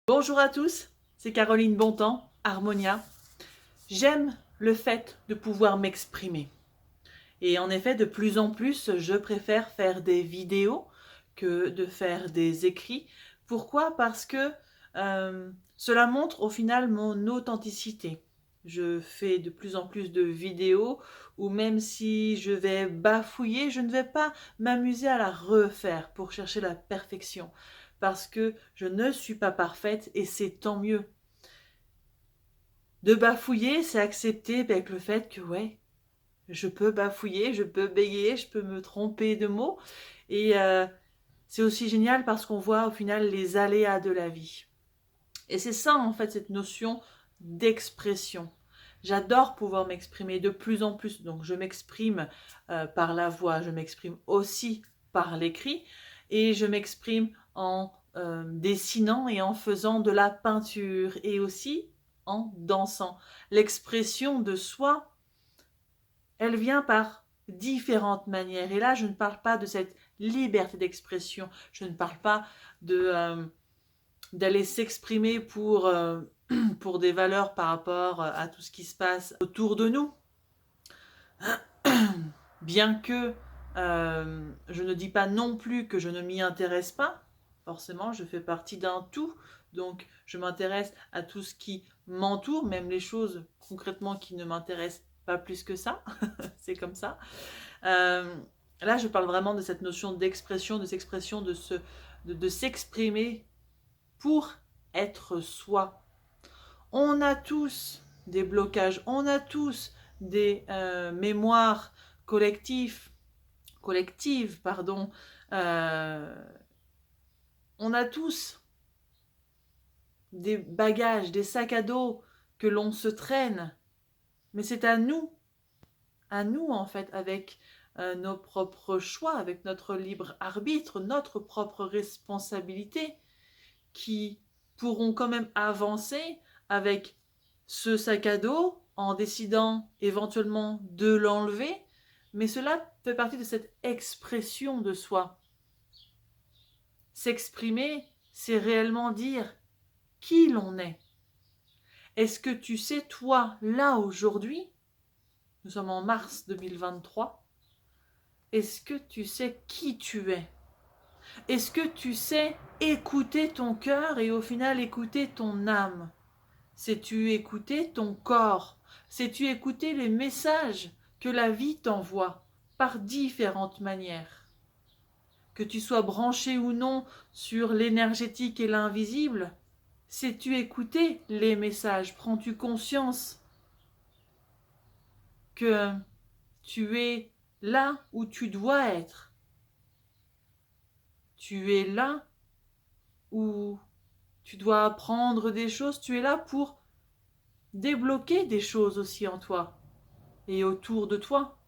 Bonjour à tous, c'est Caroline Bontemps, Harmonia. J'aime le fait de pouvoir m'exprimer. Et en effet, de plus en plus, je préfère faire des vidéos que de faire des écrits. Pourquoi? Parce que cela montre au final mon authenticité. Je fais de plus en plus de vidéos où même si je vais bafouiller, je ne vais pas m'amuser à la refaire pour chercher la perfection. Parce que je ne suis pas parfaite et c'est tant mieux. De bafouiller, c'est accepter avec le fait que ouais, je peux bafouiller, je peux bégayer, je peux me tromper de mots. Et c'est aussi génial parce qu'on voit au final les aléas de la vie. Et c'est ça en fait cette notion d'expression. J'adore pouvoir m'exprimer de plus en plus. Donc je m'exprime par la voix, je m'exprime aussi par l'écrit et je m'exprime en dessinant et en faisant de la peinture et aussi en dansant. L'expression de soi, elle vient par différentes manières. Et là, je ne parle pas de cette liberté d'expression. Je ne parle pas d'aller s'exprimer pour des valeurs par rapport à tout ce qui se passe autour de nous. Bien que je ne dis pas non plus que je ne m'y intéresse pas. Forcément, je fais partie d'un tout. Donc, je m'intéresse à tout ce qui m'entoure, même les choses concrètement qui ne m'intéressent pas plus que ça. C'est comme ça. Là, je parle vraiment de cette notion d'expression, de s'expression, de s'exprimer pour être soi. On a tous des blocages, on a tous des mémoires collectives, on a tous des bagages, des sacs à dos que l'on se traîne. Mais c'est à nous en fait, avec nos propres choix, avec notre libre arbitre, notre propre responsabilité, qui pourront quand même avancer avec ce sac à dos en décidant éventuellement de l'enlever, mais cela fait partie de cette expression de soi. S'exprimer, c'est réellement dire qui l'on est. Est-ce que tu sais, toi, là, aujourd'hui, nous sommes en mars 2023, est-ce que tu sais qui tu es? Est-ce que tu sais écouter ton cœur et au final écouter ton âme? Sais-tu écouter ton corps? Sais-tu écouter les messages que la vie t'envoie par différentes manières? Que tu sois branché ou non sur l'énergétique et l'invisible, sais-tu écouter les messages? Prends-tu conscience que tu es là où tu dois être? Tu es là où tu dois apprendre des choses, tu es là pour débloquer des choses aussi en toi et autour de toi.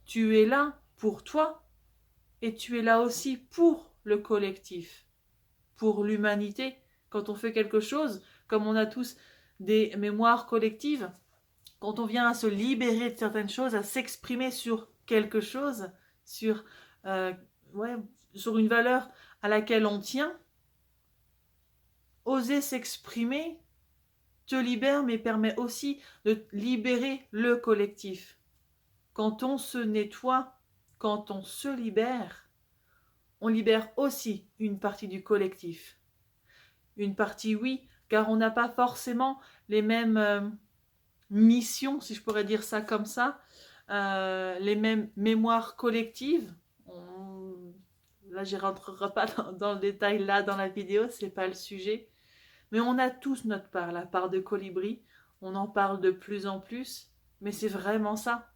Tu es là pour toi et tu es là aussi pour le collectif, pour l'humanité. Quand on fait quelque chose, comme on a tous des mémoires collectives, quand on vient à se libérer de certaines choses, à s'exprimer sur quelque chose, sur, euh, ouais, sur une valeur à laquelle on tient, oser s'exprimer te libère, mais permet aussi de libérer le collectif. Quand on se nettoie, quand on se libère, on libère aussi une partie du collectif. Une partie, oui, car on n'a pas forcément les mêmes missions, si je pourrais dire ça comme ça, les mêmes mémoires collectives. Là, je ne rentrerai pas dans le détail là dans la vidéo, c'est pas le sujet. Mais on a tous notre part, la part de colibri. On en parle de plus en plus, mais c'est vraiment ça.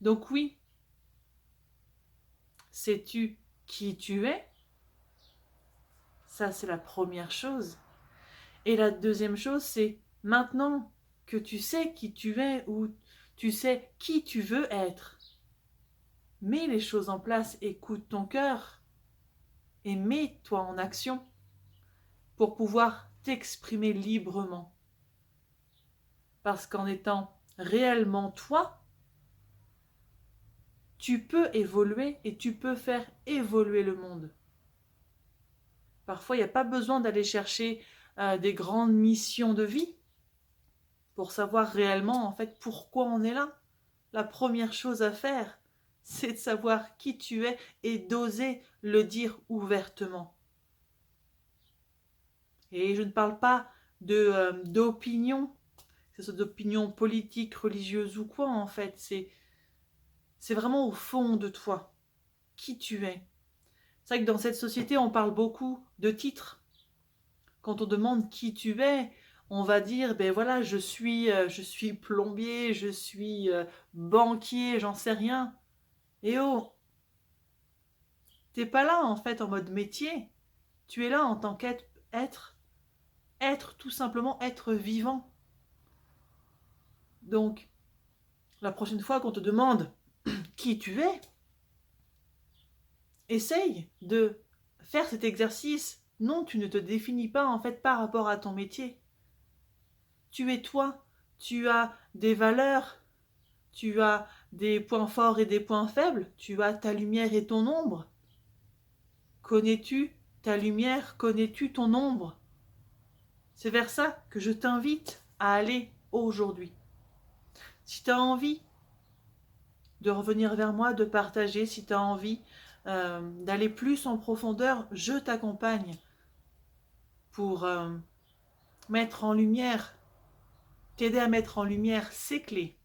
Donc oui, sais-tu qui tu es? Ça, c'est la première chose. Et la deuxième chose, c'est maintenant que tu sais qui tu es ou tu sais qui tu veux être, mets les choses en place, écoute ton cœur et mets-toi en action pour pouvoir t'exprimer librement. Parce qu'en étant réellement toi, tu peux évoluer et tu peux faire évoluer le monde. Parfois, il n'y a pas besoin d'aller chercher des grandes missions de vie pour savoir réellement, en fait, pourquoi on est là. La première chose à faire, c'est de savoir qui tu es et d'oser le dire ouvertement. Et je ne parle pas d'opinion, que ce soit d'opinion politique, religieuse ou quoi, en fait. C'est vraiment au fond de toi, qui tu es. C'est vrai que dans cette société, on parle beaucoup de titres. Quand on demande qui tu es, on va dire, ben voilà, je suis plombier, je suis banquier, j'en sais rien. Et oh, t'es pas là en fait en mode métier. Tu es là en tant qu'être, être tout simplement être vivant. Donc, la prochaine fois qu'on te demande qui tu es, essaye de faire cet exercice. Non, tu ne te définis pas en fait par rapport à ton métier. Tu es toi, tu as des valeurs, tu as des points forts et des points faibles, tu as ta lumière et ton ombre. Connais-tu ta lumière, connais-tu ton ombre? C'est vers ça que je t'invite à aller aujourd'hui. Si tu as envie de revenir vers moi, de partager, si tu as envie d'aller plus en profondeur, je t'accompagne pour mettre en lumière, t'aider à mettre en lumière ces clés,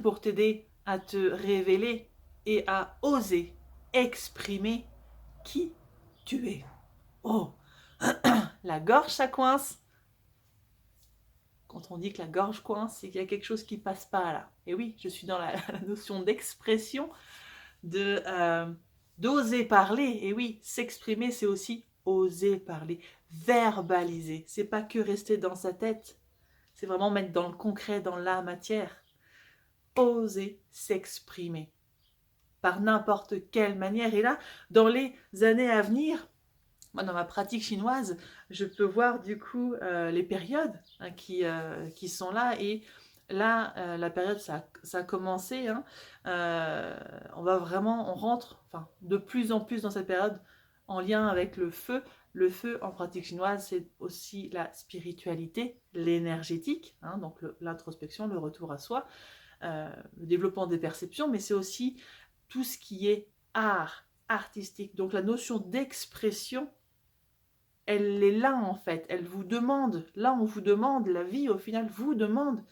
pour t'aider à te révéler et à oser exprimer qui tu es. Oh, la gorge, ça coince. Quand on dit que la gorge coince, c'est qu'il y a quelque chose qui passe pas là. Et oui, je suis dans la notion d'expression, d'oser parler. Et oui, s'exprimer, c'est aussi oser parler, verbaliser. C'est pas que rester dans sa tête, c'est vraiment mettre dans le concret, dans la matière. Oser s'exprimer par n'importe quelle manière. Et là, dans les années à venir, moi, dans ma pratique chinoise, je peux voir du coup les périodes qui sont là. Et là, la période, ça a commencé. On rentre de plus en plus dans cette période en lien avec le feu. Le feu, en pratique chinoise, c'est aussi la spiritualité, l'énergétique, donc l'introspection, le retour à soi, le développement des perceptions, mais c'est aussi tout ce qui est art, artistique. Donc la notion d'expression, elle est là en fait, elle vous demande, là on vous demande, la vie au final vous demande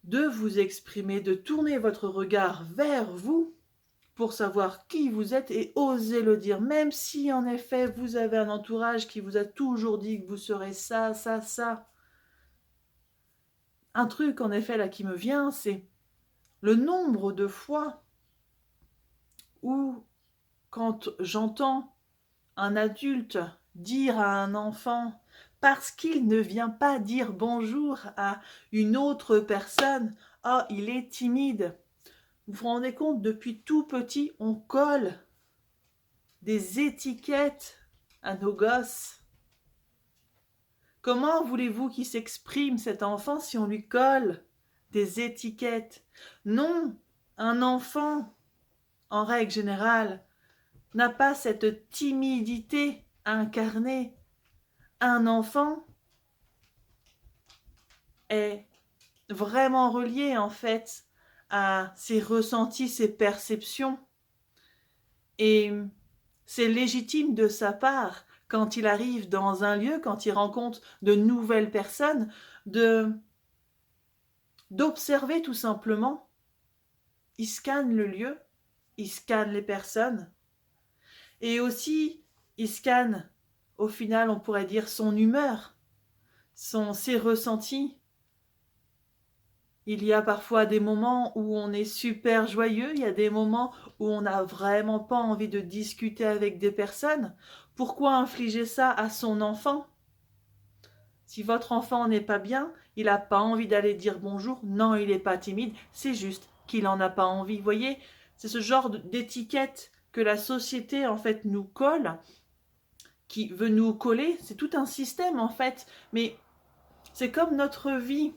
de vous exprimer, de tourner votre regard vers vous pour savoir qui vous êtes et oser le dire, même si en effet vous avez un entourage qui vous a toujours dit que vous serez ça, ça, ça. Un truc en effet là qui me vient, c'est le nombre de fois où quand j'entends un adulte dire à un enfant, parce qu'il ne vient pas dire bonjour à une autre personne, « Oh, il est timide ». Vous vous rendez compte, depuis tout petit, on colle des étiquettes à nos gosses. Comment voulez-vous qu'il s'exprime, cet enfant, si on lui colle des étiquettes? Non, un enfant, en règle générale, n'a pas cette timidité incarnée. Un enfant est vraiment relié en fait à ses ressentis, ses perceptions. Et c'est légitime de sa part, quand il arrive dans un lieu, quand il rencontre de nouvelles personnes, d'observer tout simplement. Il scanne le lieu, il scanne les personnes, et aussi il scanne, au final on pourrait dire, son humeur, ses ressentis. Il y a parfois des moments où on est super joyeux, il y a des moments où on n'a vraiment pas envie de discuter avec des personnes. Pourquoi infliger ça à son enfant? Si votre enfant n'est pas bien, il n'a pas envie d'aller dire bonjour, non, il n'est pas timide, c'est juste qu'il n'en a pas envie. Vous voyez, c'est ce genre d'étiquette que la société en fait nous colle, qui veut nous coller, c'est tout un système en fait, mais c'est comme notre vie.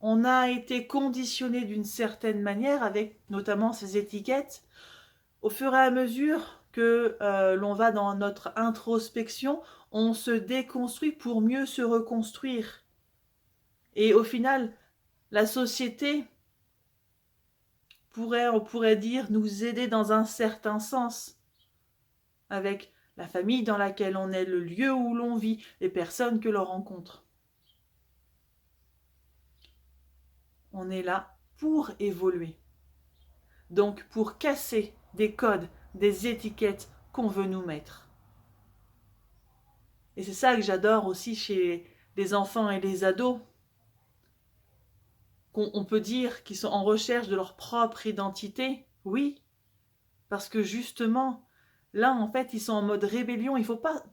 On a été conditionné d'une certaine manière avec notamment ces étiquettes. Au fur et à mesure que l'on va dans notre introspection, on se déconstruit pour mieux se reconstruire. Et au final, la société on pourrait dire, nous aider dans un certain sens, avec la famille dans laquelle on est, le lieu où l'on vit, les personnes que l'on rencontre. On est là pour évoluer. Donc pour casser des codes, des étiquettes qu'on veut nous mettre. Et c'est ça que j'adore aussi chez les enfants et les ados. On peut dire qu'ils sont en recherche de leur propre identité. Oui, parce que justement, là en fait ils sont en mode rébellion. Il faut pas...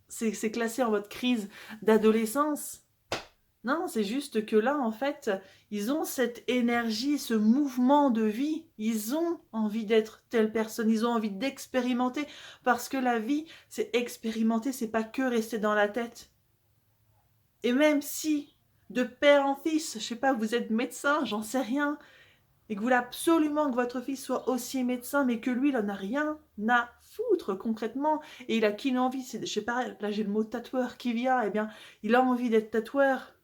C'est classé en mode crise d'adolescence. Non, c'est juste que là, en fait, ils ont cette énergie, ce mouvement de vie. Ils ont envie d'être telle personne, ils ont envie d'expérimenter. Parce que la vie, c'est expérimenter, c'est pas que rester dans la tête. Et même si, de père en fils, je sais pas, vous êtes médecin, j'en sais rien, et que vous voulez absolument que votre fils soit aussi médecin, mais que lui, il en a rien à foutre concrètement, et il a qu'une envie, c'est, je sais pas, là j'ai le mot tatoueur qui vient, eh bien, il a envie d'être tatoueur.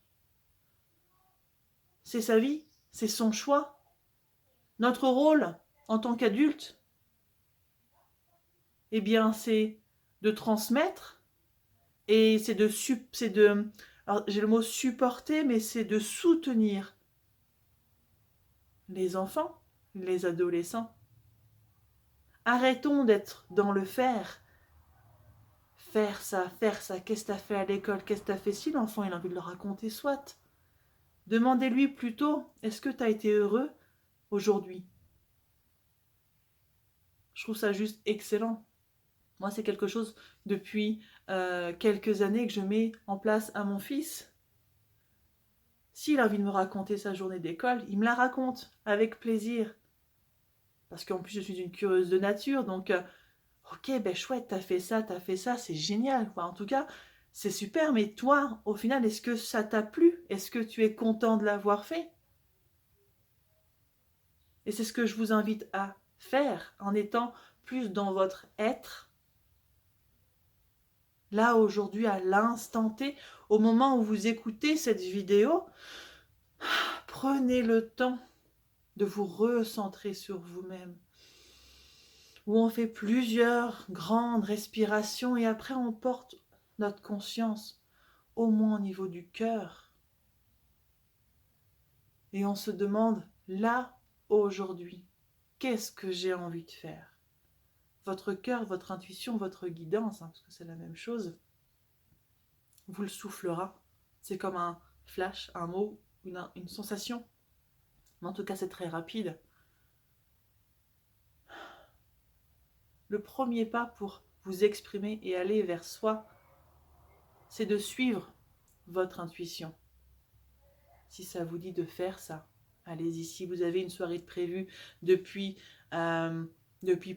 C'est sa vie, c'est son choix. Notre rôle en tant qu'adulte, eh bien, c'est de transmettre et alors j'ai le mot supporter, mais c'est de soutenir les enfants, les adolescents. Arrêtons d'être dans le faire. Faire ça, qu'est-ce que t'as fait à l'école, qu'est-ce que t'as fait si l'enfant il a envie de le raconter, soit. Demandez-lui plutôt, est-ce que t'as été heureux aujourd'hui? Je trouve ça juste excellent. Moi, c'est quelque chose depuis quelques années que je mets en place à mon fils. S'il a envie de me raconter sa journée d'école, il me la raconte avec plaisir. Parce qu'en plus, je suis une curieuse de nature, donc ok, ben chouette, t'as fait ça, c'est génial. Enfin, en tout cas, c'est super, mais toi, au final, est-ce que ça t'a plu? Est-ce que tu es content de l'avoir fait? Et c'est ce que je vous invite à faire en étant plus dans votre être. Là, aujourd'hui, à l'instant T, au moment où vous écoutez cette vidéo, prenez le temps de vous recentrer sur vous-même. Où on fait plusieurs grandes respirations et après on porte notre conscience au moins au niveau du cœur. Et on se demande, là, aujourd'hui, qu'est-ce que j'ai envie de faire? Votre cœur, votre intuition, votre guidance, parce que c'est la même chose, vous le soufflera. C'est comme un flash, un mot, une sensation. Mais en tout cas, c'est très rapide. Le premier pas pour vous exprimer et aller vers soi, c'est de suivre votre intuition. Si ça vous dit de faire ça, allez-y. Si vous avez une soirée de prévue depuis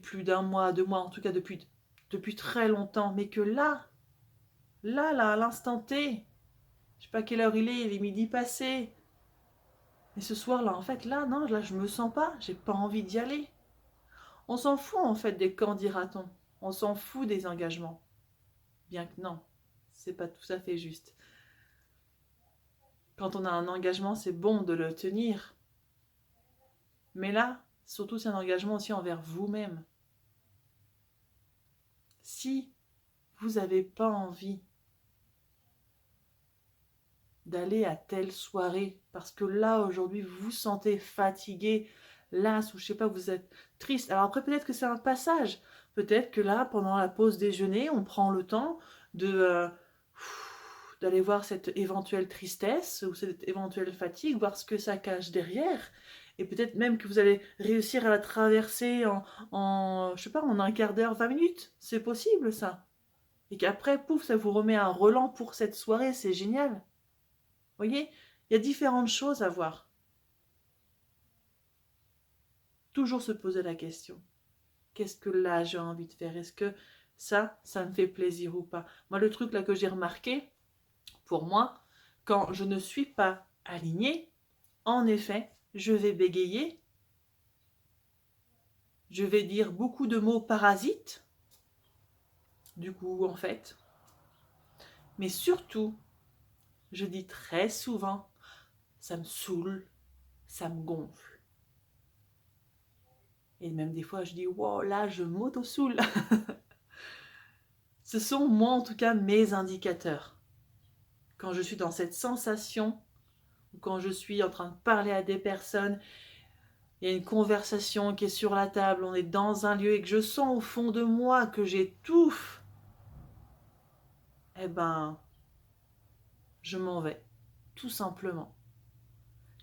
plus d'un mois, 2 mois, en tout cas depuis très longtemps, mais que là, à l'instant T, je sais pas quelle heure il est midi passé, mais ce soir-là, en fait, là, non, là, je me sens pas, j'ai pas envie d'y aller. On s'en fout, en fait, des quand dira-t-on. On s'en fout des engagements. Bien que non, c'est pas tout à fait juste. Quand on a un engagement, c'est bon de le tenir. Mais là, surtout, c'est un engagement aussi envers vous-même. Si vous n'avez pas envie d'aller à telle soirée, parce que là, aujourd'hui, vous vous sentez fatigué, las, ou je sais pas, vous êtes triste. Alors après, peut-être que c'est un passage. Peut-être que là, pendant la pause déjeuner, on prend le temps d'aller voir cette éventuelle tristesse ou cette éventuelle fatigue, voir ce que ça cache derrière. Et peut-être même que vous allez réussir à la traverser je sais pas, en un quart d'heure, 20 minutes. C'est possible, ça. Et qu'après, pouf, ça vous remet un relent pour cette soirée. C'est génial. Vous voyez, il y a différentes choses à voir. Toujours se poser la question. Qu'est-ce que là, j'ai envie de faire? Est-ce que ça me fait plaisir ou pas? Moi, le truc là que j'ai remarqué, pour moi, quand je ne suis pas alignée, en effet, je vais bégayer. Je vais dire beaucoup de mots parasites, du coup, en fait. Mais surtout, je dis très souvent, ça me saoule, ça me gonfle. Et même des fois, je dis, wow, là, je m'auto-saoule. Ce sont, moi, en tout cas, mes indicateurs. Quand je suis dans cette sensation, ou quand je suis en train de parler à des personnes, il y a une conversation qui est sur la table, on est dans un lieu et que je sens au fond de moi que j'étouffe, eh ben, je m'en vais, tout simplement.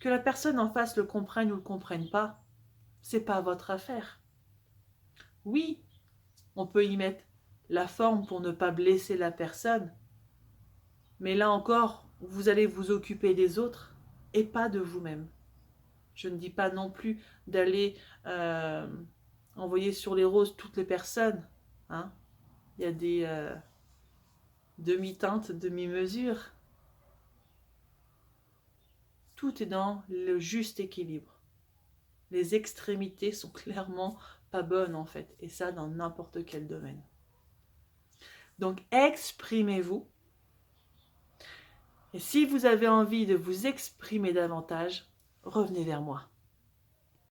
Que la personne en face le comprenne ou le comprenne pas, c'est pas votre affaire. Oui, on peut y mettre la forme pour ne pas blesser la personne, mais là encore, vous allez vous occuper des autres et pas de vous-même. Je ne dis pas non plus d'aller envoyer sur les roses toutes les personnes. Hein. Il y a des demi-teintes, demi-mesures. Tout est dans le juste équilibre. Les extrémités sont clairement pas bonnes en fait, et ça dans n'importe quel domaine. Donc exprimez-vous. Et si vous avez envie de vous exprimer davantage, revenez vers moi.